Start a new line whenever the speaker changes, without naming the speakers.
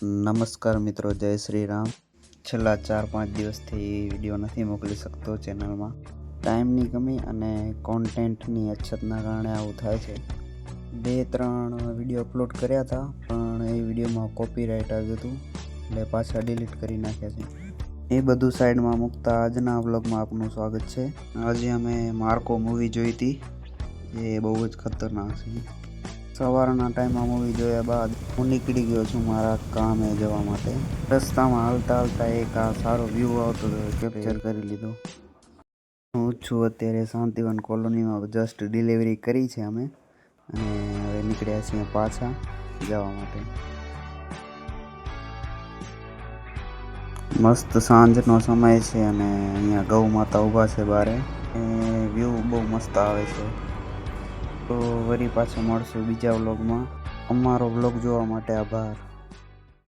નમસ્કાર મિત્રો, જય શ્રી રામ. છેલ્લા 4-5 દિવસથી વિડીયો નથી મોકલી શકતો ચેનલમાં. ટાઈમની કમી અને કોન્ટેન્ટની અછતના કારણે આવું થાય છે. 2-3 વિડીયો અપલોડ કર્યા હતા, પણ એ વિડીયોમાં કોપીરાઇટ આવ્યું હતું, એટલે પાછા ડિલીટ કરી નાખ્યા છે. એ બધું સાઈડમાં મૂકતા આજના વ્લોગમાં આપનું સ્વાગત છે. આજે અમે માર્કો મૂવી જોઈ હતી, એ બહુ જ ખતરનાક છે. સવારના ટાઈમમાં મૂવી જોયા બાદ હું નીકળી ગયો છું મારા કામે જવા માટે. રસ્તામાં હાલતા હાલતા એક આ સારો વ્યૂ આવતો હતો, કેપ્ચર કરી લીધો. હું છું અત્યારે શાંતિવન કોલોનીમાં, જસ્ટ ડિલિવરી કરી છે અમે, અને હવે નીકળ્યા છીએ પાછા જવા માટે. મસ્ત સાંજનો સમય છે અને અહીંયા ગૌ માતા ઊભા છે બારે. વ્યૂ બહુ મસ્ત આવે છે. તો વળી પાછું મળશું બીજા વ્લોગમાં. અમારો વ્લોગ જોવા માટે આભાર.